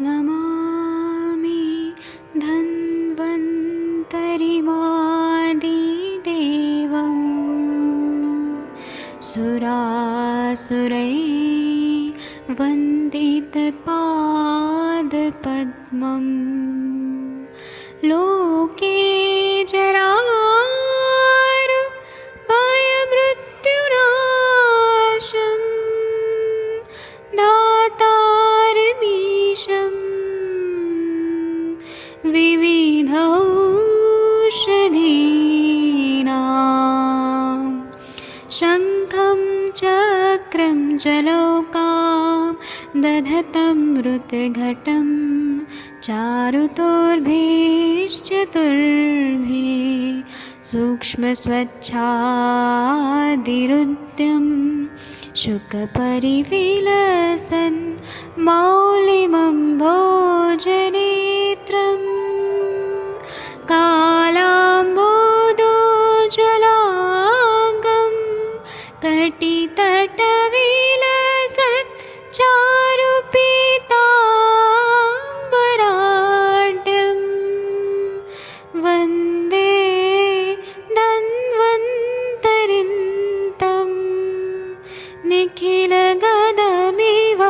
नमामि धन्वन्तरिमादिदेवम् सुरासुरैर्वन्दितपादपद्मम् लोके जरामृत्युनाशम् दातारमीशम् विविधौषधीनां शङ्खं चक्रं जलौकां दधतं मृतघटं चारुतोर्भिश्चतुर्भिः सूक्ष्मस्वच्छादिरुद्यं शुकपरिविलसन् मौलिमं भोजनेत्रम् कालाम्बोदोज्ज्वलाङ्गं कटितटविलसत् चारुपीताम्बराढ्यं वन्दे धन्वन्तरिं निखिलगदमिव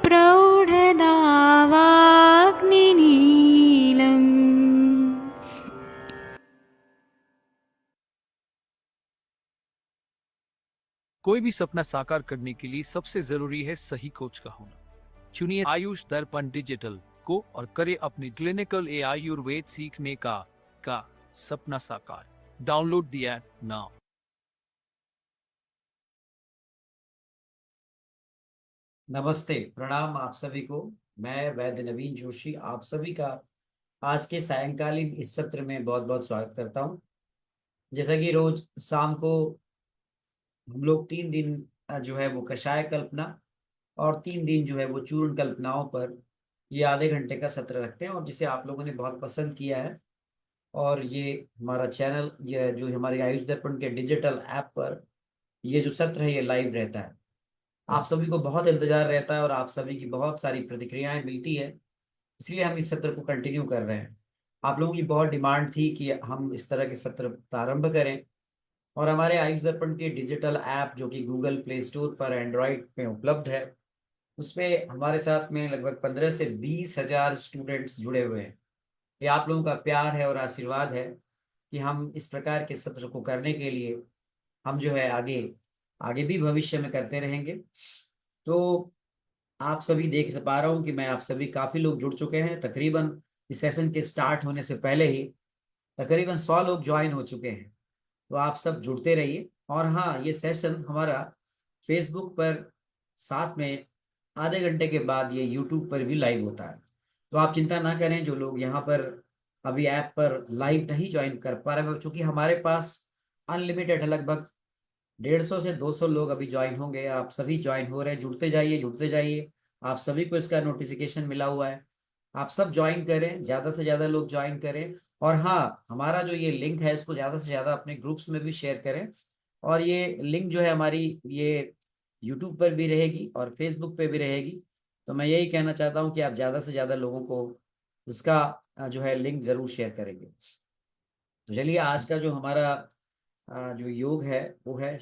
प्रौढदावाग्निनीलम्। कोई भी सपना साकार करने के लिए सबसे जरूरी है सही कोच का होना। चुनिए आयुष दर्पण डिजिटल को और करे अपनी क्लिनिकल आयुर्वेद सीखने का सपना साकार। Download the app now. नमस्ते, प्रणाम आप सभी को। मैं वैद्य नवीन जोशी आप सभी का आज के सायंकालीन इस सत्र में बहुत बहुत स्वागत करता हूं। जैसा कि रोज शाम को हम लोग 3 दिन जो है वो कषाय कल्पना और 3 दिन जो है वो चूर्ण कल्पनाओं पर ये आधे घंटे का सत्र रखते हैं, और जिसे आप लोगों ने बहुत पसंद किया है। और ये हमारा चैनल, ये जो हमारे आयुष दर्पण के डिजिटल ऐप पर ये जो सत्र है ये लाइव रहता है। आप सभी को बहुत इंतजार रहता है और आप सभी की बहुत सारी प्रतिक्रियाएं मिलती है, इसलिए हम इस सत्र को कंटिन्यू कर रहे हैं। आप लोगों की बहुत डिमांड थी कि हम इस तरह के सत्र प्रारंभ करें, और हमारे आयुष दर्पण के डिजिटल ऐप जो कि गूगल प्ले स्टोर पर एंड्रॉयड में उपलब्ध है, उसमें हमारे साथ में लगभग 15 से 20 हजार स्टूडेंट्स जुड़े हुए हैं। ये आप लोगों का प्यार है और आशीर्वाद है कि हम इस प्रकार के सत्र को करने के लिए हम जो है आगे आगे भी भविष्य में करते रहेंगे। तो आप सभी देख पा रहा हूँ कि मैं आप सभी काफी लोग जुड़ चुके हैं। तकरीबन इस सेशन के स्टार्ट होने से पहले ही तकरीबन 100 लोग ज्वाइन हो चुके हैं। तो आप सब जुड़ते रहिए। और हाँ, ये सेशन हमारा फेसबुक पर साथ में आधे घंटे के बाद ये यूट्यूब पर भी लाइव होता है। तो आप चिंता ना करें, जो लोग यहाँ पर अभी ऐप पर लाइव नहीं ज्वाइन कर पा रहे हैं, चूंकि हमारे पास अनलिमिटेड है, लगभग 150 से 200 लोग अभी ज्वाइन होंगे। आप सभी ज्वाइन हो रहे हैं, जुड़ते जाइए जुड़ते जाइए। आप सभी को इसका नोटिफिकेशन मिला हुआ है। आप सब ज्वाइन करें, ज्यादा से ज्यादा लोग ज्वाइन करें। और हाँ, हमारा जो ये लिंक है इसको ज्यादा से ज्यादा अपने ग्रुप्स में भी शेयर करें। और ये लिंक जो है हमारी ये यूट्यूब पर भी रहेगी और फेसबुक पे भी रहेगी। तो मैं यही कहना चाहता हूँ कि आप ज्यादा से ज्यादा लोगों को इसका जो है लिंक जरूर शेयर करेंगे। तो चलिए, आज का जो हमारा जो योग है वो है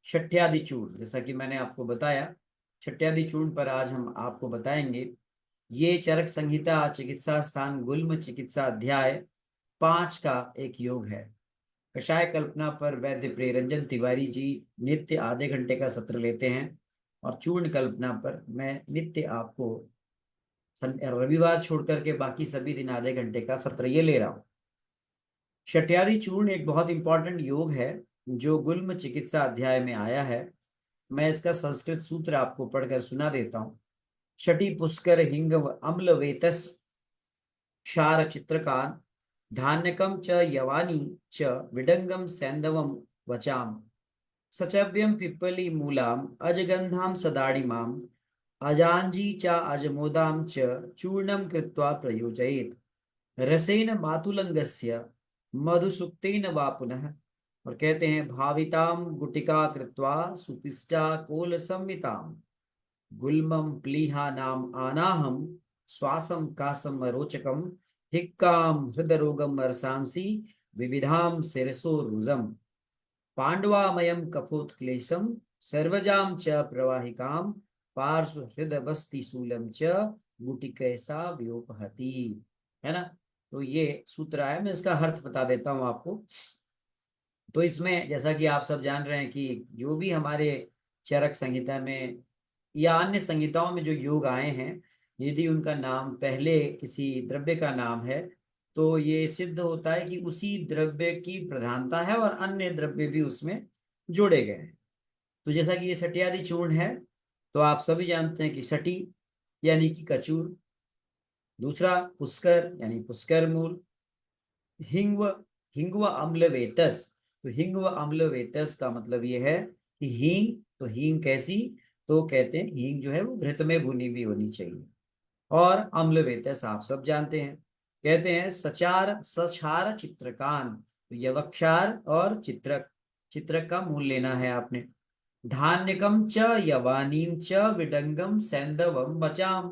शठ्यादि चूर्ण। जैसा कि मैंने आपको बताया, शठ्यादि चूर्ण पर आज हम आपको बताएंगे। ये चरक संहिता चिकित्सा स्थान गुल्म चिकित्सा अध्याय 5 का एक योग है। कषाय कल्पना पर वैद्य प्रियरंजन तिवारी जी नित्य आधे घंटे का सत्र लेते हैं, और चूर्ण कल्पना पर मैं नित्य आपको रविवार छोड़ करके बाकी सभी दिन आधे घंटे का सत्र ये ले रहा हूँ। शठ्यादि चूर्ण एक बहुत इंपॉर्टेंट योग है जो गुल्म चिकित्सा अध्याय में आया है। मैं इसका संस्कृत सूत्र आपको पढ़कर सुना देता हूँ। शटी पुष्कर हिंग अम्ल वेतस क्षार चित्रकान धान्यकम च यवानी च विडंगम सैंधवम वचाम सचव्यम पिप्पली मूलाम अजगंधाम सदाड़िमाम अजांजी चा अजमोदाम च चूर्णम कृत्वा प्रयोजयेत् रसेन मातुलंगस्य मधुसुक्तेन वा पुनः। और कहते हैं, भाविताम गुटिका कृत्वा सुपिष्टा कोल संमिताम गुल्मम प्लीहा नाम आनाहम श्वासम कासम रोचकम हिक्काम हृदरोगम रसांसी विविधाम शिरसो रुजम पांडवामयम कपोत्क्लेशम सर्वजाम च प्रवाहिकाम पार्श्व हृदवस्ति शूलम च गुटिकैसा व्योपहति। है ना। तो ये सूत्र है, मैं इसका अर्थ बता देता हूं आपको। तो इसमें जैसा कि आप सब जान रहे हैं कि जो भी हमारे चरक संहिता में या अन्य संहिताओं में जो योग आए हैं, यदि उनका नाम पहले किसी द्रव्य का नाम है तो ये सिद्ध होता है कि उसी द्रव्य की प्रधानता है और अन्य द्रव्य भी उसमें जोड़े गए हैं। तो जैसा कि ये सटियादि चूर्ण है, तो आप सभी जानते हैं कि सटी यानी कि कचूर, दूसरा पुष्कर यानी पुष्कर मूल, हिंगव हिंगव अम्ल वेतस। तो हिंगव अम्ल वेतस का मतलब ये है कि हींग, तो हींग कैसी, तो कहते हैं हींग जो है वो घृत में भुनी हुई होनी चाहिए। और अम्ल वेतस आप सब जानते हैं, कहते हैं सचार सछार चित्रकान। तो यवक्षार और चित्रक, चित्रक का मूल लेना है आपने। धान्यकम च यवानीम च विडंगम सैंधवम बचाम।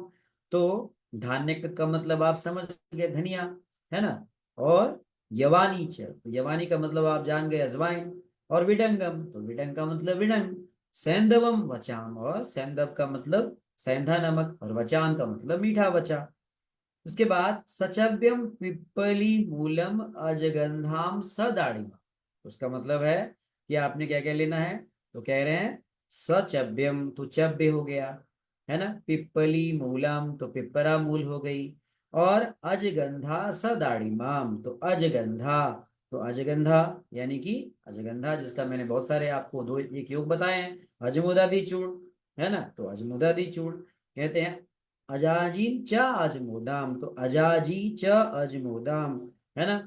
तो धान्यक का मतलब आप समझ गए, धनिया, है ना। और यवानी च, तो यवानी का मतलब आप जान गए, अजवाइन। और विडंगम, तो विडंग का मतलब विडंग। सैंधवम वचाम, और सैंधव का मतलब सैंधा नमक, और वचान का मतलब मीठा वचा। उसके बाद सचव्यम पिप्पली मूलम अजगंधाम सदाड़िमा। उसका मतलब है कि आपने क्या क्या लेना है, तो कह रहे हैं सचव्यम, तो चव्य हो गया, है ना। पिप्पली मूलम, तो पिप्परा मूल हो गई। और अजगंधा सदाड़िमाम, तो अजगंधा, तो अजगंधा यानी कि अजगंधा, जिसका मैंने बहुत सारे आपको दो एक योग बताए हैं, अजमुदादि चूर्ण, है ना। तो अजमुदादि चूर्ण कहते हैं अजाजीम च अजमोदाम, तो अजाजी च अजमोदाम, है ना।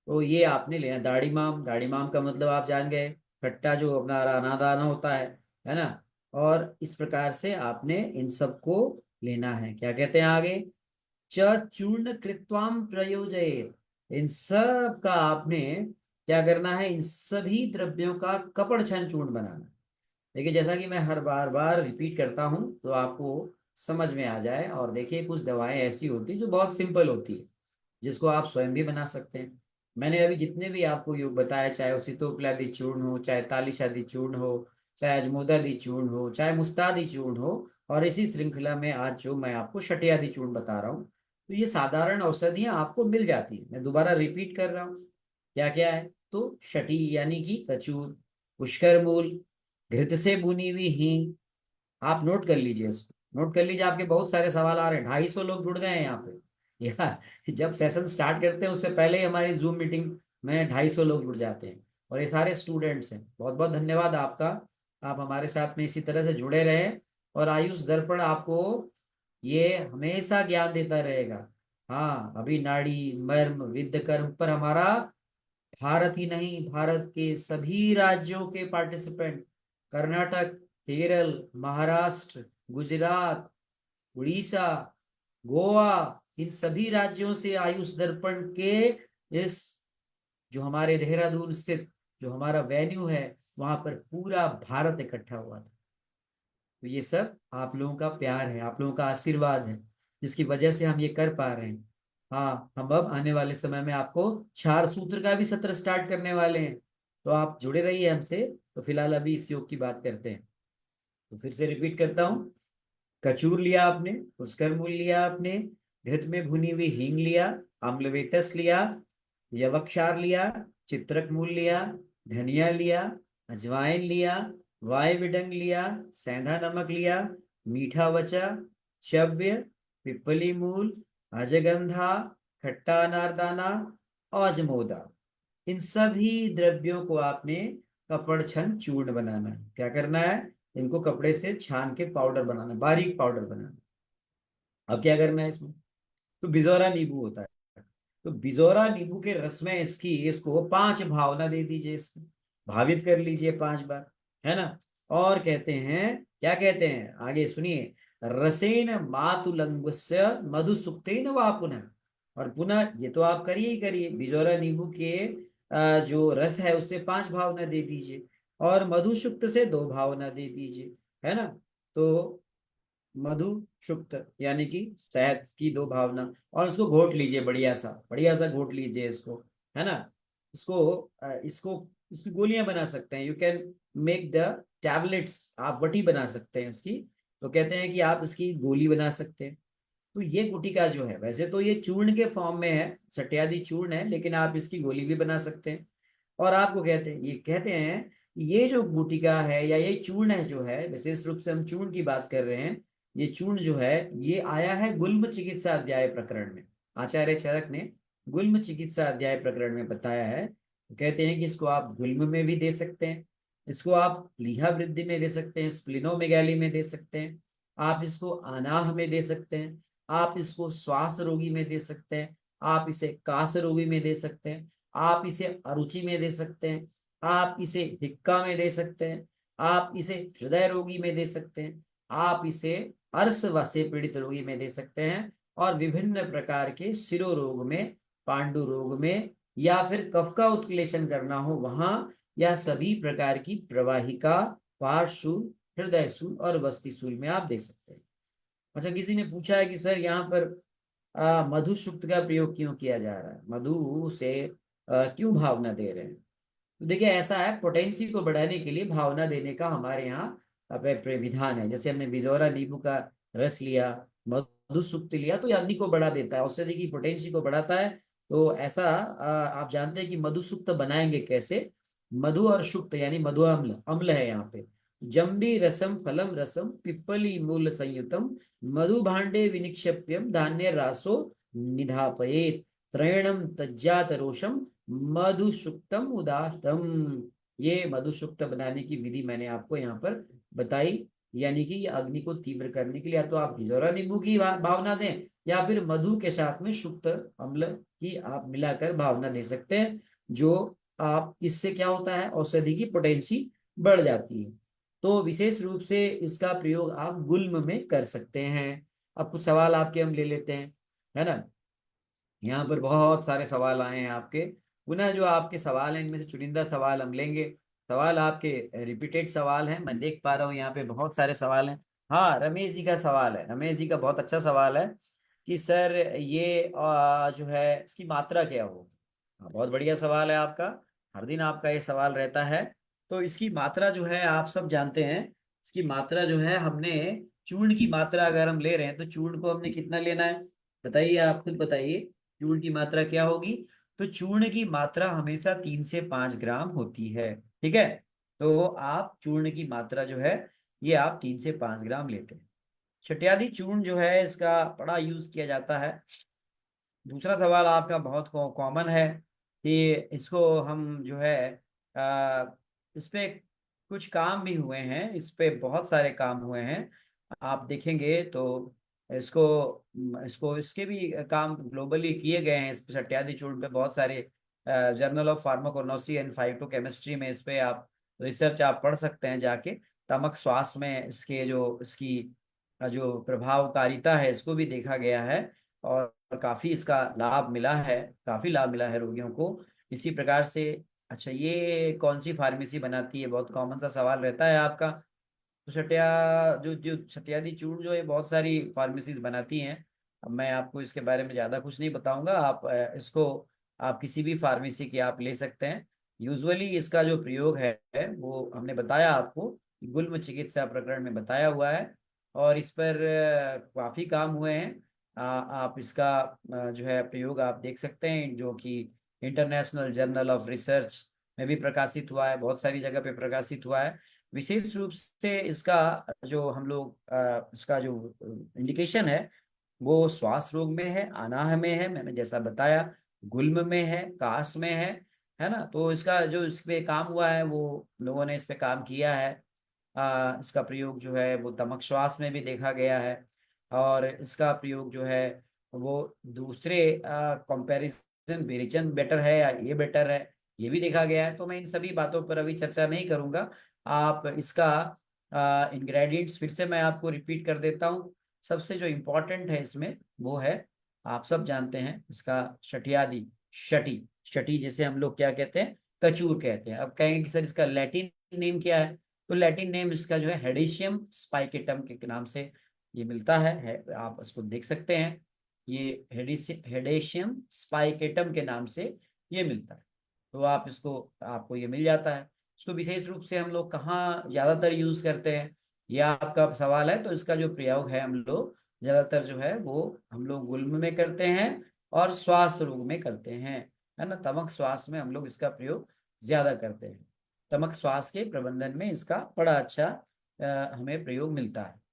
तो ये आपने लेना। दाढ़ीमाम, दाढ़ीमाम का मतलब आप जान गए, खट्टा जो अपना अनादाना होता है ना। और इस प्रकार से आपने इन सबको लेना है। क्या कहते हैं आगे, च चूर्ण कृत्वाम प्रयोजयेत। इन सब का आपने क्या करना है, इन सभी द्रव्यों का कपड़ छन चूर्ण बनाना है। देखिए जैसा कि मैं हर बार बार रिपीट करता हूं तो आपको समझ में आ जाए। और देखिए कुछ दवाएं ऐसी होती है जो बहुत सिंपल होती है, जिसको आप स्वयं भी बना सकते हैं। मैंने अभी जितने भी आपको योग बताए, चाहे वो सीतोपलादि चूर्ण हो, चाहे तालिशादि चूर्ण हो, चाहे अजमोदादि चूर्ण हो, चाहे मुस्तादि चूर्ण हो, और इसी श्रृंखला में आज जो मैं आपको शटियादि चूर्ण बता रहा हूँ, तो ये साधारण औषधियां आपको मिल जाती है। मैं दोबारा रिपीट कर रहा हूँ, क्या क्या है, तो शटी यानी कि कचूर, पुष्कर मूल, घृत से भुनी हुई हींग। आप नोट कर लीजिए इसको, नोट कर लीजिए, आपके बहुत सारे सवाल आ रहे हैं। 250 लोग जुड़ गए हैं यहाँ पे। या जब सेशन स्टार्ट करते हैं उससे पहले ही हमारी जूम मीटिंग में 250 लोग जुड़ जाते हैं, और ये सारे स्टूडेंट्स हैं। बहुत बहुत धन्यवाद आपका, आप हमारे साथ में इसी तरह से जुड़े रहे। और आयुष दर्पण आपको ये हमेशा ज्ञान देता रहेगा। हाँ, अभी नाड़ी मर्म विद्य कर्म पर हमारा भारत ही नहीं, भारत के सभी राज्यों के पार्टिसिपेंट, कर्नाटक, केरल, महाराष्ट्र, गुजरात, उड़ीसा, गोवा, इन सभी राज्यों से आयुष दर्पण के इस जो हमारे देहरादून स्थित जो हमारा वेन्यू है, वहां पर पूरा भारत इकट्ठा हुआ था। तो ये सब आप लोगों का प्यार है, आप लोगों का आशीर्वाद है, जिसकी वजह से हम ये कर पा रहे हैं। हाँ, हम अब आने वाले समय में आपको चार सूत्र का भी सत्र स्टार्ट करने वाले हैं, तो आप जुड़े रहिए हमसे। तो फिलहाल अभी इस योग की बात करते हैं। तो फिर से रिपीट करता हूँ, कचूर लिया आपने, पुष्कर मूल लिया आपने, घृत में भुनी हुई हींग लिया, अम्लवेतस लिया, यवक्षार लिया, चित्रक मूल लिया, धनिया लिया, अजवाइन लिया, वाय विडंग लिया, सेंधा नमक लिया, मीठा वचा, चव्य, पिपली मूल, अजगंधा, खट्टा अनारदाना, अजमोदा। इन सभी द्रव्यों को आपने कपड़ छन चूर्ण बनाना है। क्या करना है, इनको कपड़े से छान के पाउडर बनाना, बारीक पाउडर बनाना। अब क्या करना है इसमें, तो बिजोरा नींबू होता है, तो बिजोरा नींबू के रस में इसको 5 भावना दे दीजिए, इसको भावित कर लीजिए 5 बार, है ना। और कहते हैं, क्या कहते हैं आगे सुनिए, रसेन मातुलंगस्य मधु सुक्तेन वा पुनः। और पुनः ये तो आप करिए ही करिए, बिजोरा नींबू के जो रस है उससे 5 भावना दे दीजिए, और मधु सुक्त से 2 भावना दे दीजिए, है ना। तो मधु शुक्त यानी कि शहद की दो भावना, और उसको घोट लीजिए, बढ़िया सा घोट लीजिए इसको, है ना। इसको इसको इसकी गोलियां बना सकते हैं, you can make the tablets, आप वटी बना सकते हैं उसकी। तो कहते हैं कि आप इसकी गोली बना सकते हैं। तो ये गुटिका जो है, वैसे तो ये चूर्ण के फॉर्म में है, सट्यादि चूर्ण है, लेकिन आप इसकी गोली भी बना सकते हैं। और आपको कहते हैं ये जो गुटिका है या ये चूर्ण है जो है, विशेष रूप से हम चूर्ण की बात कर रहे हैं, ये चूर्ण जो है ये आया है गुल्म चिकित्सा अध्याय प्रकरण में। आचार्य चरक ने गुल्म चिकित्सा अध्याय प्रकरण में बताया है। तो कहते हैं कि इसको आप गुल्म में भी दे सकते हैं, इसको आप प्लीहा वृद्धि में दे सकते हैं, स्प्लिनोमेगैली में दे सकते हैं, आप इसको अनाह में दे सकते हैं, आप इसको श्वास रोगी में दे सकते हैं, आप इसे कास रोगी में दे सकते हैं, आप इसे अरुचि में दे सकते हैं, आप इसे हिक्का में दे सकते हैं, आप इसे हृदय रोगी में दे सकते हैं, आप इसे अर्श से पीड़ित रोगी में दे सकते हैं, और विभिन्न प्रकार के शिरो रोग में, पांडु रोग में, या फिर कफ का उत्क्लेशन करना हो वहां, या सभी प्रकार की प्रवाहिका, पार्श्वशूल, हृदय शूल और वस्ति शूल में आप दे सकते हैं। अच्छा, किसी ने पूछा है कि सर यहाँ पर मधु सूक्त का प्रयोग क्यों किया जा रहा है, मधु से क्यों भावना दे रहे हैं। तो देखिए ऐसा है, पोटेंसी को बढ़ाने के लिए भावना देने का हमारे यहाँ विधान है। जैसे हमने बिजौरा नींबू का रस लिया, मधु सूक्त लिया, तो ये अग्नि को बढ़ा देता है, औषधि की पोटेंसी को बढ़ाता है। तो ऐसा आप जानते हैं कि मधु सूक्त बनाएंगे कैसे। मधु और शुक्त यानी मधु अम्ल, अम्ल है यहाँ पे, जम्बी रसम फलम रसम पिप्पली मूल संयुतम मधु भांडे विनिक्षेप्यम धान्य रासो निधापयेत त्रयणम तज्जात रोषम मधु सुक्तम उदास्तम। ये मधु सुक्त बनाने की विधि मैंने आपको यहाँ पर बताई, यानी कि ये अग्नि को तीव्र करने के लिए या तो आप भिजोरा नींबू की भावना दें, या फिर मधु के साथ में शुक्त अम्ल की आप मिलाकर भावना दे सकते हैं। जो आप इससे क्या होता है, औषधि की पोटेंसी बढ़ जाती है। तो विशेष रूप से इसका प्रयोग आप गुल्म में कर सकते हैं। अब कुछ सवाल आपके हम ले लेते हैं, है ना। यहाँ पर बहुत सारे सवाल आए हैं आपके, पुनः जो आपके सवाल हैं इनमें से चुनिंदा सवाल हम लेंगे। सवाल आपके रिपीटेड सवाल हैं, मैं देख पा रहा हूँ यहाँ पे बहुत सारे सवाल हैं। हाँ, रमेश जी का सवाल है, रमेश जी का बहुत अच्छा सवाल है कि सर ये जो है इसकी मात्रा क्या हो। हाँ, बहुत बढ़िया सवाल है आपका, हर दिन आपका ये सवाल रहता है। तो इसकी मात्रा जो है आप सब जानते हैं, इसकी मात्रा जो है हमने चूर्ण की मात्रा अगर हम ले रहे हैं तो चूर्ण को हमने कितना लेना है, बताइए, आप खुद बताइए चूर्ण की मात्रा क्या होगी। तो चूर्ण की मात्रा हमेशा 3 से 5 ग्राम होती है, ठीक है। तो आप चूर्ण की मात्रा जो है ये आप 3 से 5 ग्राम लेते हैं। छठियादी चूर्ण जो है इसका बड़ा यूज किया जाता है। दूसरा सवाल आपका बहुत कॉमन है कि इसको हम जो है इस पे कुछ काम भी हुए हैं, इस पे बहुत सारे काम हुए हैं, आप देखेंगे तो इसको इसको इसके भी काम ग्लोबली किए गए हैं। इस पे सट्यादी चूर्ण पे बहुत सारे जर्नल ऑफ फार्माकोनोसी एंड फाइटोकेमिस्ट्री में इस पे आप रिसर्च आप पढ़ सकते हैं जाके। तमक श्वास में इसके जो इसकी जो प्रभावकारिता है इसको भी देखा गया है, और काफी इसका लाभ मिला है, काफी लाभ मिला है रोगियों को इसी प्रकार से। अच्छा, ये कौन सी फार्मेसी बनाती है, बहुत कॉमन सा सवाल रहता है आपका। तो जो जो सत्यादि चूर्ण जो है बहुत सारी फार्मेसीज बनाती हैं। अब मैं आपको इसके बारे में ज़्यादा कुछ नहीं बताऊंगा, आप इसको आप किसी भी फार्मेसी की आप ले सकते हैं। यूजुअली इसका जो प्रयोग है वो हमने बताया आपको, गुल्म चिकित्सा प्रकरण में बताया हुआ है, और इस पर काफ़ी काम हुए हैं। आप इसका जो है प्रयोग आप देख सकते हैं, जो कि इंटरनेशनल जर्नल ऑफ रिसर्च में भी प्रकाशित हुआ है, बहुत सारी जगह पे प्रकाशित हुआ है। विशेष रूप से इसका जो हम लोग इसका जो इंडिकेशन है वो श्वास रोग में है, अनाह में है, मैंने जैसा बताया, गुल्म में है, कास में है ना। तो इसका जो इस पे काम हुआ है वो लोगों ने इस पे काम किया है। इसका प्रयोग जो है वो तमक श्वास में भी देखा गया है, और इसका प्रयोग जो है वो दूसरे कंपैरिजन विरेचन बेटर है या ये बेटर है ये भी देखा गया है। तो मैं इन सभी बातों पर अभी चर्चा नहीं करूंगा। आप इसका इंग्रेडिएंट्स फिर से मैं आपको रिपीट कर देता हूँ। सबसे जो इम्पोर्टेंट है इसमें वो है, आप सब जानते हैं इसका शठियादि, शटी, शटी जैसे हम लोग क्या कहते हैं, कचूर कहते हैं। अब कहेंगे कि सर इसका लैटिन नेम क्या है, तो लैटिन नेम इसका जो है हेडिशियम स्पाइकेटम के नाम से ये मिलता है, आप इसको देख सकते हैं। ये हेडेशियम स्पाइकेटम के नाम से ये मिलता है। तो आप इसको, आपको ये मिल जाता है। इसको विशेष रूप से हम लोग कहाँ ज्यादातर यूज करते हैं, ये आपका सवाल है। तो इसका जो प्रयोग है, हम लोग ज्यादातर जो है वो हम लोग गुल्म में करते हैं और श्वास रोग में करते हैं, है ना। तमक श्वास में हम लोग इसका प्रयोग ज्यादा करते हैं। तमक श्वास के प्रबंधन में इसका बड़ा अच्छा हमें प्रयोग मिलता है।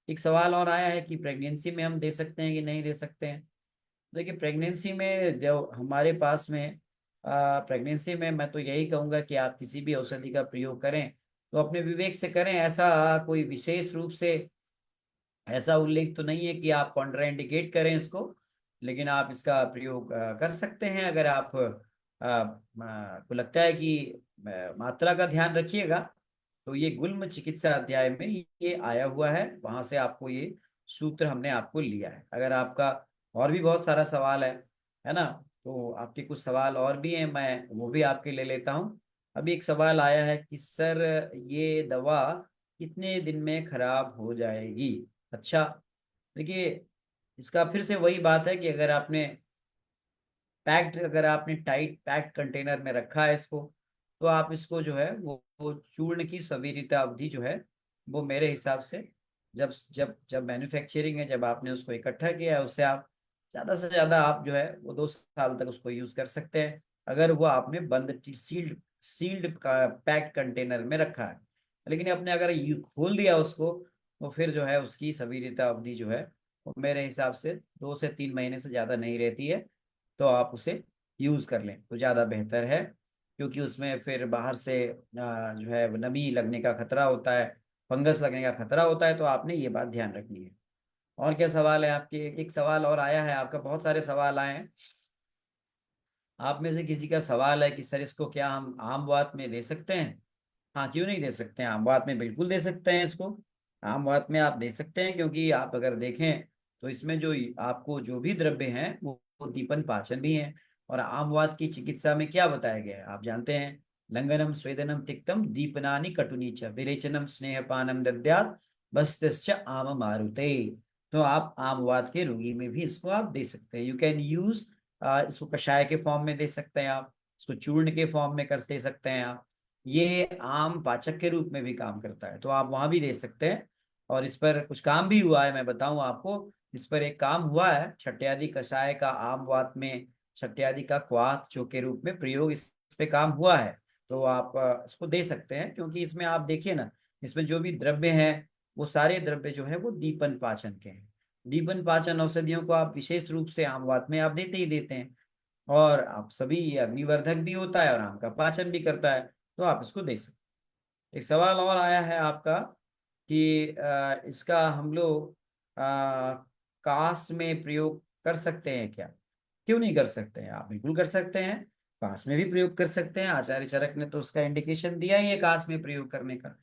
एक सवाल और आया है कि प्रेगनेंसी में हम दे सकते हैं कि नहीं दे सकते हैं। देखिए, प्रेगनेंसी में जो हमारे पास में प्रेगनेंसी में मैं तो यही कहूँगा कि आप किसी भी औषधि का प्रयोग करें तो अपने विवेक से करें। ऐसा कोई विशेष रूप से ऐसा उल्लेख तो नहीं है कि आप कॉन्ट्राइंडिकेट करें इसको, लेकिन आप इसका प्रयोग कर सकते हैं। अगर आप को लगता है कि मात्रा का ध्यान रखिएगा, तो ये गुल्म चिकित्सा अध्याय में ये आया हुआ है, वहां से आपको ये सूत्र हमने आपको लिया है। अगर आपका और भी बहुत सारा सवाल है ना, तो आपके कुछ सवाल और भी हैं, मैं वो भी आपके ले लेता हूँ। अभी एक सवाल आया है कि सर, ये दवा कितने दिन में खराब हो जाएगी। अच्छा, देखिए, इसका फिर से वही बात है कि अगर आपने टाइट पैक्ड कंटेनर में रखा है इसको, तो आप इसको जो है वो चूर्ण की सवीरिता अवधि जो है वो मेरे हिसाब से, जब जब जब मैन्युफैक्चरिंग है, जब आपने उसको इकट्ठा किया है, उससे आप ज्यादा से ज्यादा आप जो है वो 2 साल तक उसको यूज कर सकते हैं, अगर वो आपने बंद सील्ड सील्ड पैक्ड कंटेनर में रखा है। लेकिन आपने अगर खोल दिया उसको, तो फिर जो है उसकी सवीरिता अवधि जो है वो मेरे हिसाब से 2 से 3 महीने से ज्यादा नहीं रहती है। तो आप उसे यूज कर लें तो ज्यादा बेहतर है, क्योंकि उसमें फिर बाहर से जो है नमी लगने का खतरा होता है, फंगस लगने का खतरा होता है। तो आपने ये बात ध्यान रखनी है। और क्या सवाल है आपके? एक सवाल और आया है आपका, बहुत सारे सवाल आए हैं। आप में से किसी का सवाल है कि सर, इसको क्या हम आम वात में दे सकते हैं? हाँ, क्यों नहीं दे सकते हैं, आम वात में बिल्कुल दे सकते हैं इसको। आम वात में आप दे सकते हैं, क्योंकि आप अगर देखें तो इसमें जो आपको जो भी द्रव्य हैं वो दीपन पाचन भी हैं। और आम वात की चिकित्सा में क्या बताया गया है आप जानते हैं? लंगनम स्वेदनम तिक्तम दीपनानि कटुनी च विरेचनम स्नेहपानम दद्यात् बस्तिश्च आम मारुते। तो आप आम वात के रोगी में भी इसको आप दे सकते हैं। यू कैन यूज, इसको कषाय के फॉर्म में दे सकते हैं आप, इसको चूर्ण के फॉर्म में कर दे सकते हैं आप। ये आम पाचक के रूप में भी काम करता है, तो आप वहां भी दे सकते हैं। और इस पर कुछ काम भी हुआ है, मैं बताऊं आपको। इस पर एक काम हुआ है, छट्यादि कषाय का आम वात में छट्यादि का क्वाथ जो के रूप में प्रयोग इस पे काम हुआ है। तो आप इसको दे सकते हैं, क्योंकि इसमें आप देखिए ना, इसमें जो भी द्रव्य हैं वो सारे द्रव्य जो है वो दीपन पाचन के हैं। दीपन पाचन औषधियों को आप विशेष रूप से आम वात में आप देते ही देते हैं। और आप सभी, ये अग्निवर्धक भी होता है और आम का पाचन भी करता है, तो आप इसको दे सकते हैं। एक सवाल और आया है आपका कि इसका हम लोग कास में प्रयोग कर सकते हैं क्या? क्यों नहीं कर सकते हैं? आप बिल्कुल कर सकते हैं, कास में भी प्रयोग कर सकते हैं। आचार्य चरक ने तो उसका इंडिकेशन दिया ही है कास में प्रयोग करने का।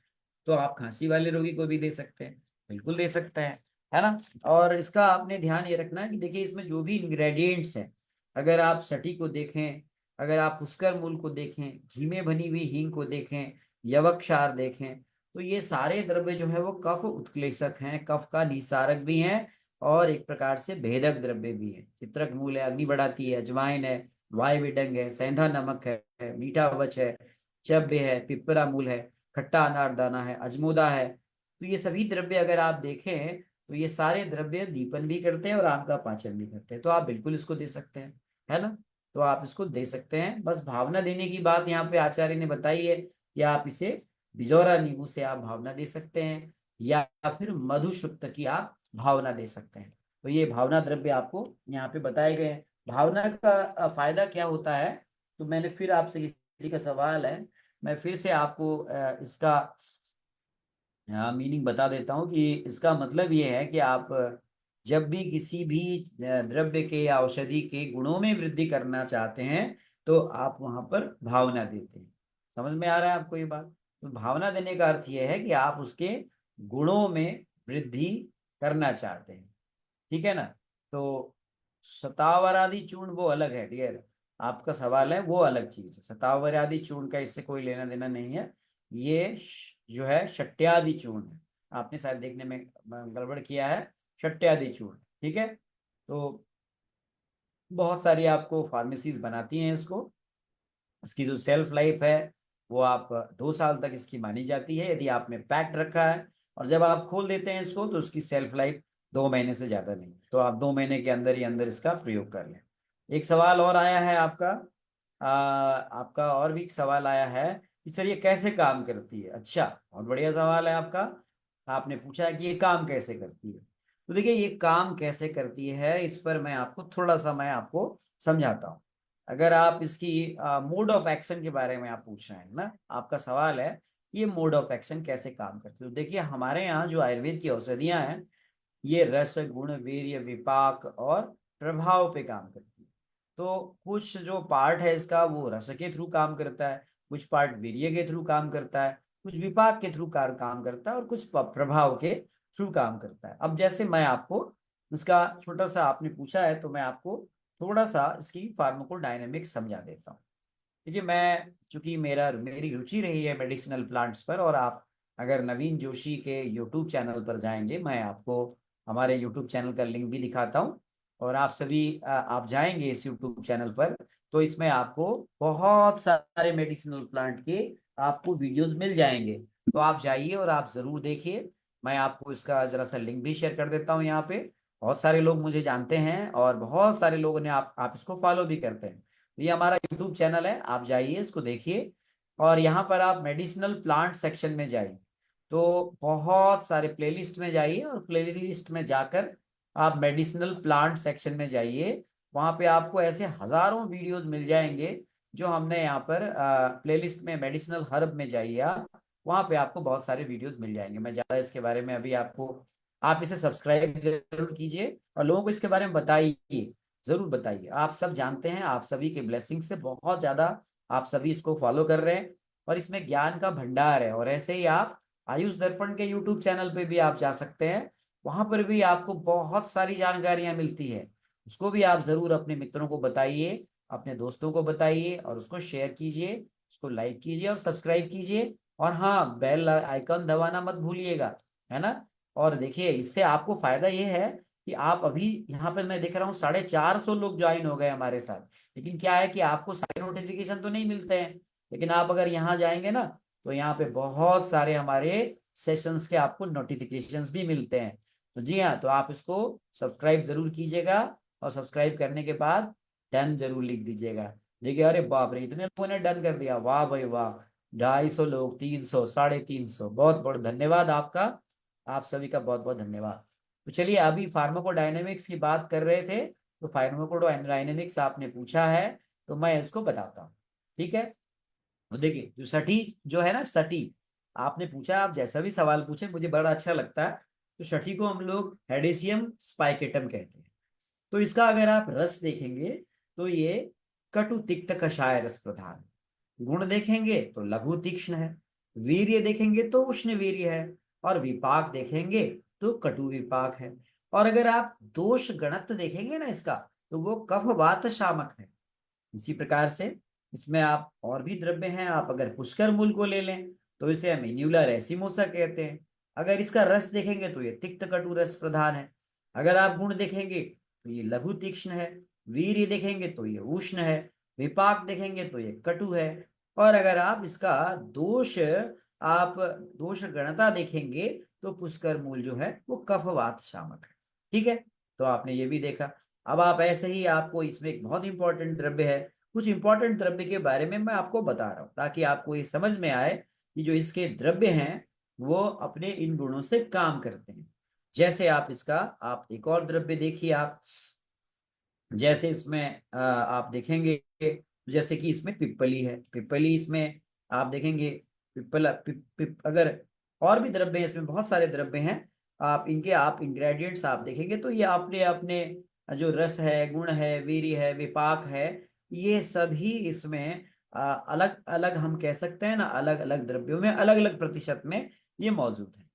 तो आप खांसी वाले रोगी को भी दे सकते हैं, बिल्कुल दे सकते हैं, है ना। और इसका आपने ध्यान ये रखना है कि देखिए, इसमें जो भी इंग्रेडिएंट्स हैं, अगर आप सटी को देखें, अगर आप पुष्कर मूल को देखें, घी में बनी हुई हींग को देखें, यवक्षार देखें, तो ये सारे द्रव्य जो है वो कफ उत्क्लेशक हैं, कफ का निसारक भी हैं, और एक प्रकार से भेदक द्रव्य भी है। चित्रक मूल है, अग्नि बढ़ाती है, अजवाइन है, वाय विडंग है, सेंधा नमक है, मीठा अवच है, चव्य है, पिपरा मूल है, खट्टा अनारदाना है, अजमोदा है। तो ये सभी द्रव्य अगर आप देखें, तो ये सारे द्रव्य दीपन भी करते हैं और आम का पाचन भी करते हैं। तो आप बिल्कुल इसको दे सकते हैं, है ना। तो आप इसको दे सकते हैं। बस भावना देने की बात यहाँ पे आचार्य ने बताई है कि आप इसे बिजौरा नींबू से आप भावना दे सकते हैं, या फिर मधुशुक्त की आप भावना दे सकते हैं। तो ये भावना द्रव्य आपको यहाँ पे बताए गए हैं। भावना का फायदा क्या होता है? तो मैंने फिर आपसे, किसी का सवाल है, मैं फिर से आपको इसका मीनिंग बता देता हूँ कि इसका मतलब ये है कि आप जब भी किसी भी द्रव्य के या औषधि के गुणों में वृद्धि करना चाहते हैं, तो आप वहां पर भावना देते हैं। समझ में आ रहा है आपको ये बात? तो भावना देने का अर्थ यह है कि आप उसके गुणों में वृद्धि करना चाहते हैं, ठीक है ना। तो शतावर आदि चूर्ण वो अलग है डियर, आपका सवाल है वो अलग चीज है। शतावर आदि चूर्ण का इससे कोई लेना देना नहीं है। ये जो है शट्यादि चूर्ण है, आपने शायद देखने में गड़बड़ किया है। शट्यादि चूर्ण, ठीक है। तो बहुत सारी आपको फार्मेसीज बनाती हैं इसको। इसकी जो सेल्फ लाइफ है वो आप 2 साल तक इसकी मानी जाती है यदि आपने पैक्ड रखा है, और जब आप खोल देते हैं इसको तो उसकी सेल्फ लाइफ 2 महीने से ज्यादा नहीं, तो आप 2 महीने के अंदर ही अंदर इसका प्रयोग कर लें। एक सवाल और आया है आपका, आपका और भी एक सवाल आया है कि सर ये कैसे काम करती है। अच्छा, बहुत बढ़िया सवाल है आपका। आपने पूछा है कि ये काम कैसे करती है। तो देखिए, ये काम कैसे करती है इस पर मैं आपको समझाता हूँ। अगर आप इसकी मोड ऑफ एक्शन के बारे में आप पूछ रहे हैं ना, आपका सवाल है ये मोड ऑफ एक्शन कैसे काम करती है। तो देखिए, हमारे यहाँ जो आयुर्वेद की औषधियां हैं ये रस, गुण, वीर्य, विपाक और प्रभाव पे काम करती है। तो कुछ जो पार्ट है इसका वो रस के थ्रू काम करता है, कुछ पार्ट वीर्य के थ्रू काम करता है, कुछ विपाक के थ्रू काम करता है, और कुछ प्रभाव के थ्रू काम करता है। अब जैसे मैं आपको इसका छोटा सा, आपने पूछा है तो मैं आपको थोड़ा सा इसकी फार्माकोडायनेमिक्स समझा देता हूँ। देखिए, मैं चूंकि मेरी रुचि रही है मेडिसिनल प्लांट्स पर, और आप अगर नवीन जोशी के यूट्यूब चैनल पर जाएंगे, मैं आपको हमारे यूट्यूब चैनल का लिंक भी दिखाता हूँ, और आप सभी आप जाएंगे इस यूट्यूब चैनल पर तो इसमें आपको बहुत सारे मेडिसिनल प्लांट के आपको वीडियोस मिल जाएंगे। तो आप जाइए और आप जरूर देखिए। मैं आपको इसका जरा सा लिंक भी शेयर कर देता हूँ यहाँ पे। बहुत सारे लोग मुझे जानते हैं और बहुत सारे लोगों ने आप इसको फॉलो भी करते हैं। ये हमारा यूट्यूब चैनल है, आप जाइए इसको देखिए, और यहाँ पर आप मेडिसिनल प्लांट सेक्शन में जाइए, तो बहुत सारे प्लेलिस्ट में जाइए, और प्लेलिस्ट में जाकर आप मेडिसिनल प्लांट सेक्शन में जाइए। वहाँ पे आपको ऐसे हजारों वीडियोस मिल जाएंगे जो हमने यहाँ पर प्लेलिस्ट में मेडिसिनल हर्ब में जाइए आप, वहाँ पे आपको बहुत सारे वीडियोस मिल जाएंगे। मैं ज़्यादा इसके बारे में अभी आपको, आप इसे सब्सक्राइब जरूर कीजिए और लोगों को इसके बारे में बताइए, जरूर बताइए। आप सब जानते हैं, आप सभी के ब्लेसिंग से बहुत ज्यादा आप सभी इसको फॉलो कर रहे हैं, और इसमें ज्ञान का भंडार है। और ऐसे ही आप आयुष दर्पण के यूट्यूब चैनल पे भी आप जा सकते हैं, वहां पर भी आपको बहुत सारी जानकारियां मिलती है। उसको भी आप जरूर अपने मित्रों को बताइए, अपने दोस्तों को बताइए, और उसको शेयर कीजिए, उसको लाइक कीजिए और सब्सक्राइब कीजिए। और हाँ, बेल आइकन दबाना मत भूलिएगा, है ना। और देखिए, इससे आपको फायदा ये है कि आप अभी यहाँ पर मैं देख रहा हूँ 450 लोग ज्वाइन हो गए हमारे साथ। लेकिन क्या है कि आपको सारे नोटिफिकेशन तो नहीं मिलते हैं, लेकिन आप अगर यहाँ जाएंगे ना तो यहाँ पे बहुत सारे हमारे सेशंस के आपको नोटिफिकेशंस भी मिलते हैं। तो जी हाँ, तो आप इसको सब्सक्राइब जरूर कीजिएगा, और सब्सक्राइब करने के बाद डन जरूर लिख दीजिएगा। देखिए, अरे बाप रे, इतने लोगों ने डन कर दिया, वाह भाई वाह। 250 लोग, 300, 350, बहुत बहुत धन्यवाद आपका। आप सभी का बहुत बहुत धन्यवाद। तो चलिए, अभी फार्माकोडायनेमिक्स की बात कर रहे थे, तो फार्माकोडायनेमिक्स आपने पूछा है तो मैं इसको बताता हूँ, ठीक है। तो देखिए, जो सटी जो है ना, सटी आपने पूछा, आप जैसा भी सवाल पूछे मुझे बड़ा अच्छा लगता है। तो सटी को हम लोग हेडेसियम स्पाइकेटम कहते हैं। तो इसका अगर आप रस देखेंगे तो ये कटु तिक्त कषाय रस प्रधान है। गुण देखेंगे तो लघु तीक्ष्ण है। वीर्य देखेंगे तो उष्ण वीर्य है। और विपाक देखेंगे तो कटु विपाक है। और अगर आप दोष गणत्व देखेंगे ना इसका, तो वो कफ वात शामक है। इसी प्रकार से इसमें आप और भी द्रव्य हैं, आप अगर पुष्कर मूल को ले लें तो इसे हम इन्यूला रेसिमोसा कहते हैं। अगर इसका रस देखेंगे तो ये तिक्त कटु रस प्रधान है। अगर आप गुण देखेंगे तो ये लघु तीक्ष्ण है। वीर्य देखेंगे तो ये उष्ण है। विपाक देखेंगे तो ये कटु है। और अगर आप इसका दोष, आप दोष गणता देखेंगे तो पुष्कर मूल जो है वो कफवात शामक है, ठीक है। तो आपने ये भी देखा। अब आप ऐसे ही, आपको इसमें एक बहुत इंपॉर्टेंट द्रव्य है, कुछ इंपॉर्टेंट द्रव्य के बारे में मैं आपको बता रहा हूँ ताकि आपको ये समझ में आए कि जो इसके द्रव्य हैं वो अपने इन गुणों से काम करते हैं। जैसे आप इसका, आप एक और द्रव्य देखिए आप, जैसे इसमें आप देखेंगे, जैसे कि इसमें पिप्पली है, पिप्पली इसमें आप देखेंगे, अगर और भी द्रव्य हैं, इसमें बहुत सारे द्रव्य हैं। आप इनके आप इंग्रेडिएंट्स आप देखेंगे तो ये अपने अपने जो रस है, गुण है, वीर्य है, विपाक है, ये सभी इसमें अलग अलग, हम कह सकते हैं ना, अलग अलग द्रव्यों में अलग अलग प्रतिशत में ये मौजूद है।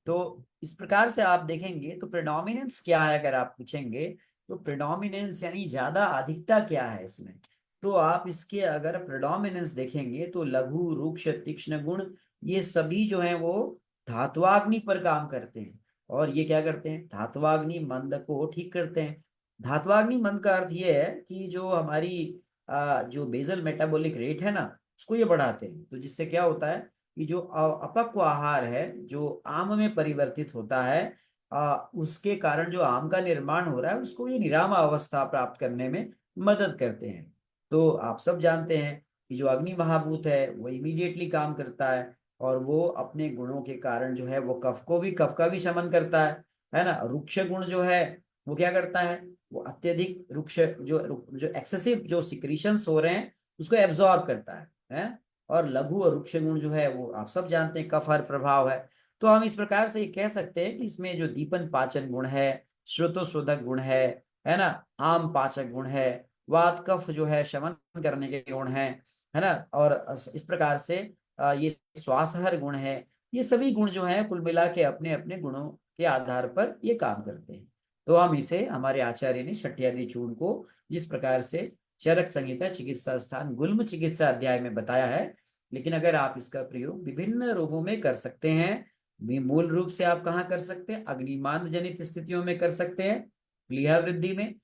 तो इस प्रकार से आप देखेंगे तो प्रेडोमिनेंस क्या है, अगर आप पूछेंगे तो प्रेडोमिनेंस यानी ज्यादा अधिकता क्या है इसमें, तो आप इसके अगर प्रेडोमिनेंस देखेंगे तो लघु, रुक्ष, तीक्ष्ण गुण ये सभी जो हैं वो धात्वाग्नि पर काम करते हैं। और ये क्या करते हैं, धात्वाग्नि मंद को ठीक करते हैं। धात्वाग्नि मंद का अर्थ ये है कि जो हमारी जो बेसल मेटाबॉलिक रेट है ना, उसको ये बढ़ाते हैं। तो जिससे क्या होता है कि जो अपक्व आहार है जो आम में परिवर्तित होता है, उसके कारण जो आम का निर्माण हो रहा है उसको ये निरामा अवस्था प्राप्त करने में मदद करते हैं। तो आप सब जानते हैं कि जो अग्नि महाभूत है वो इमीडिएटली काम करता है, और वो अपने गुणों के कारण जो है वो कफ का भी शमन करता है ना। रुक्ष गुण जो है वो क्या करता है, वो अत्यधिक रुक्ष जो एक्सेसिव जो सिक्रीशंस हो रहे हैं उसको एब्जॉर्ब करता है। और लघु और रुक्ष गुण जो है वो आप सब जानते हैं कफ हर प्रभाव है। तो हम इस प्रकार से ये कह सकते हैं कि इसमें जो दीपन पाचन गुण है, श्रुतोशोधक गुण है ना, आम पाचक गुण है, वात कफ जो है शमन करने के गुण है ना, और इस प्रकार से ये श्वासहर गुण है। ये सभी गुण जो हैं कुल मिला के अपने अपने गुणों के आधार पर ये काम करते हैं। तो हम इसे हमारे आचार्य ने छठ्यादि चूर्ण को जिस प्रकार से चरक संहिता चिकित्सा स्थान गुल्म चिकित्सा अध्याय में बताया है, लेकिन अगर आप इसका प्रयोग विभिन्न रोगों में कर सकते हैं। मूल रूप से आप कहाँ कर सकते हैं, अग्निमान जनित स्थितियों में कर सकते हैं, प्लीहा वृद्धि में,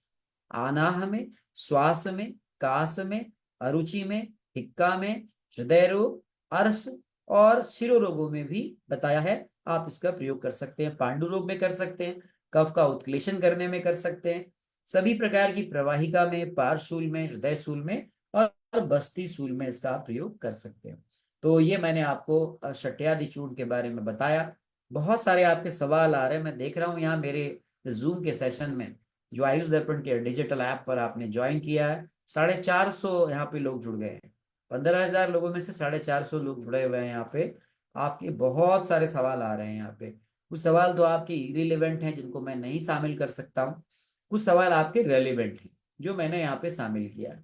आनाह में, श्वास में, कास में, अरुचि में, हिक्का में, हृदय रोग, अर्श और शिरो रोगों में भी बताया है। आप इसका प्रयोग कर सकते हैं, पांडु रोग में कर सकते हैं, कफ का उत्क्लेशन करने में कर सकते हैं, सभी प्रकार की प्रवाहिका में, पार्शूल में, हृदय शूल में और बस्ती शूल में इसका प्रयोग कर सकते हैं। तो ये मैंने आपको शठ्यादि चूर्ण के बारे में बताया। बहुत सारे आपके सवाल आ रहे हैं, मैं देख रहा हूँ यहाँ मेरे जूम के सेशन में, जो आयुष दर्पण के डिजिटल ऐप पर आपने ज्वाइन किया है। 450 यहाँ पे लोग जुड़ गए हैं। 15,000 लोगों में से 450 लोग जुड़े हुए हैं यहाँ पे। आपके बहुत सारे सवाल आ रहे हैं यहाँ पे। कुछ सवाल तो आपके इरिलेवेंट हैं जिनको मैं नहीं शामिल कर सकता हूँ, कुछ सवाल आपके रेलिवेंट हैं जो मैंने यहाँ पे शामिल किया है।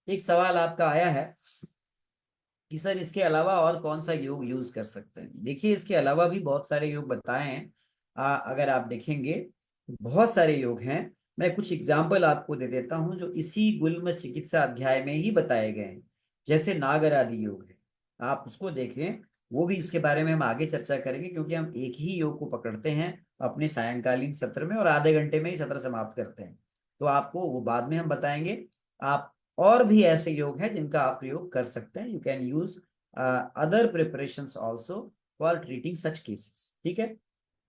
एक सवाल आपका आया है कि सर इसके अलावा और कौन सा योग यूज कर सकते हैं। देखिए इसके अलावा भी बहुत सारे योग बताए हैं। अगर आप देखेंगे बहुत सारे योग हैं। मैं कुछ एग्जाम्पल आपको दे देता हूं जो इसी गुल्म चिकित्सा अध्याय में ही बताए गए हैं। जैसे नागर आदि योग है, आप उसको देखें। वो भी इसके बारे में हम आगे चर्चा करेंगे, क्योंकि हम एक ही योग को पकड़ते हैं अपने सायंकालीन सत्र में और आधे घंटे में ही सत्र समाप्त करते हैं। तो आपको वो बाद में हम बताएंगे। आप और भी ऐसे योग हैं जिनका आप प्रयोग कर सकते हैं। You can use other preparations also for treating such cases. ठीक है।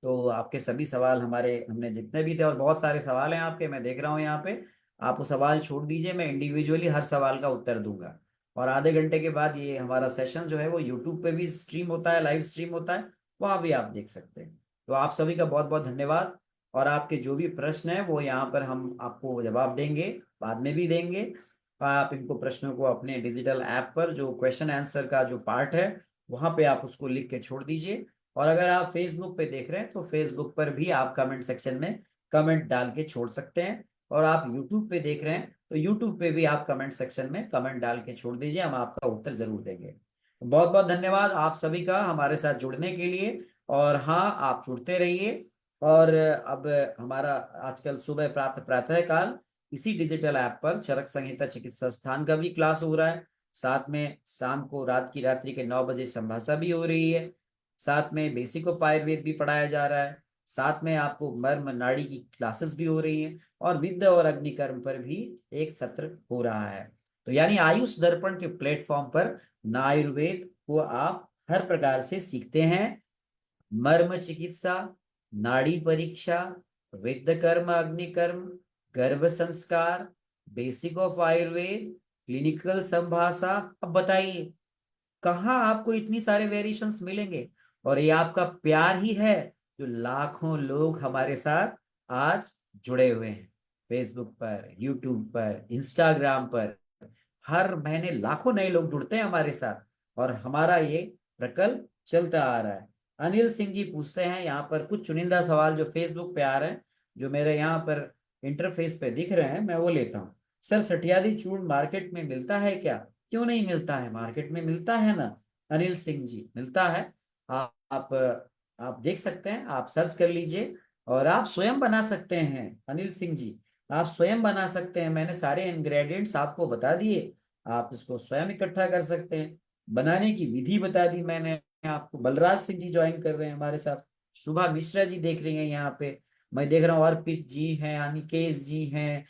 तो आपके सभी सवाल हमने जितने भी थे, और बहुत सारे सवाल हैं आपके, मैं देख रहा हूँ यहाँ पे। आप वो सवाल छोड़ दीजिए, मैं इंडिविजुअली हर सवाल का उत्तर दूंगा। और आधे घंटे के बाद ये हमारा सेशन जो है वो यूट्यूब पे भी स्ट्रीम होता है, लाइव स्ट्रीम होता है, वहां भी आप देख सकते हैं। तो आप सभी का बहुत बहुत धन्यवाद। और आपके जो भी प्रश्न है वो यहाँ पर हम आपको जवाब देंगे, बाद में भी देंगे। आप इनको प्रश्नों को अपने डिजिटल ऐप पर जो क्वेश्चन आंसर का जो पार्ट है वहां पे आप उसको लिख के छोड़ दीजिए। और अगर आप फेसबुक पे देख रहे हैं तो फेसबुक पर भी आप कमेंट सेक्शन में कमेंट डाल के छोड़ सकते हैं। और आप यूट्यूब पे देख रहे हैं तो यूट्यूब पे भी आप कमेंट सेक्शन में कमेंट डाल के छोड़ दीजिए, हम आपका उत्तर जरूर देंगे। बहुत बहुत धन्यवाद आप सभी का हमारे साथ जुड़ने के लिए। और हाँ, आप जुड़ते रहिए। और अब हमारा आजकल सुबह प्रातः काल इसी डिजिटल ऐप पर चरक संहिता चिकित्सा स्थान का भी क्लास हो रहा है। साथ में शाम को रात्रि के 9 बजे संभाषा भी हो रही है। साथ में बेसिक ऑफ आयुर्वेद भी पढ़ाया जा रहा है। साथ में आपको मर्म नाड़ी की क्लासेस भी हो रही हैं। और विद्या और अग्निकर्म पर भी एक सत्र हो रहा है। तो यानी आयुष दर्पण के प्लेटफॉर्म पर आयुर्वेद को आप हर प्रकार से सीखते हैं। मर्म चिकित्सा, नाड़ी परीक्षा, विद्य कर्म अग्निकर्म, गर्भ संस्कार, बेसिक ऑफ आयुर्वेद, क्लिनिकल संभाषा। अब बताइए कहाँ आपको इतनी सारे वेरिएशंस मिलेंगे। और ये आपका प्यार ही है जो लाखों लोग हमारे साथ आज जुड़े हुए हैं। फेसबुक पर, यूट्यूब पर, इंस्टाग्राम पर हर महीने लाखों नए लोग जुड़ते हैं हमारे साथ, और हमारा ये प्रकल्प चलता आ रहा है। अनिल सिंह जी पूछते हैं यहाँ पर कुछ चुनिंदा सवाल जो फेसबुक पे आ रहे हैं, जो मेरे यहाँ पर इंटरफेस पे दिख रहे हैं, मैं वो लेता हूँ। सर सठियादी चूर्ण मार्केट में मिलता है क्या? क्यों नहीं मिलता है, मार्केट में मिलता है ना अनिल सिंह जी, मिलता है। आप देख सकते हैं, आप सर्च कर लीजिए और आप स्वयं बना सकते हैं। अनिल सिंह जी, आप स्वयं बना सकते हैं। मैंने सारे इंग्रेडिएंट्स आपको बता दिए, आप इसको स्वयं इकट्ठा कर सकते हैं। बनाने की विधि बता दी मैंने आपको। बलराज सिंह जी ज्वाइन कर रहे हैं हमारे साथ। शुभा मिश्रा जी देख रही हैं यहाँ पे, मैं देख रहा हूँ अर्पित जी हैं, अनिकेश जी हैं,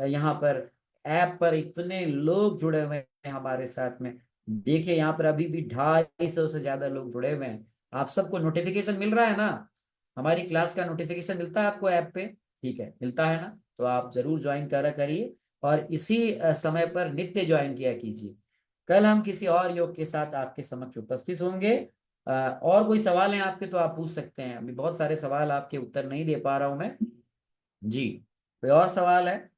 यहाँ पर ऐप पर इतने लोग जुड़े हुए हैं हमारे साथ में। देखिए यहाँ पर अभी भी 250 से ज्यादा लोग जुड़े हुए हैं। आप सबको नोटिफिकेशन मिल रहा है ना? हमारी क्लास का नोटिफिकेशन मिलता है आपको ऐप पे? ठीक है, मिलता है ना? तो आप जरूर ज्वाइन करा करिए और इसी समय पर नित्य ज्वाइन किया कीजिए। कल हम किसी और योग के साथ आपके समक्ष उपस्थित होंगे। और कोई सवाल है आपके तो आप पूछ सकते हैं, अभी बहुत सारे सवाल आपके उत्तर नहीं दे पा रहा हूं मैं। जी, कोई और सवाल है?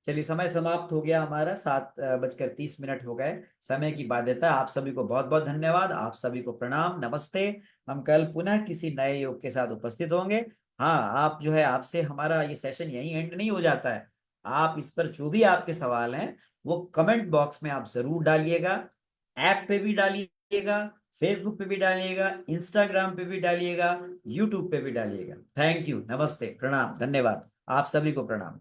चलिए, समय समाप्त हो गया हमारा, 7:30 हो गए। समय की बाध्यता। आप सभी को बहुत बहुत धन्यवाद, आप सभी को प्रणाम, नमस्ते। हम कल पुनः किसी नए योग के साथ उपस्थित होंगे। हाँ, आप जो है, आपसे हमारा ये सेशन यही एंड नहीं हो जाता है। आप इस पर जो भी आपके सवाल हैं वो कमेंट बॉक्स में आप जरूर डालिएगा। ऐप पे भी डालिएगा, फेसबुक पे भी डालिएगा, इंस्टाग्राम पे भी डालिएगा, यूट्यूब पे भी डालिएगा। थैंक यू, नमस्ते, प्रणाम, धन्यवाद। आप सभी को प्रणाम।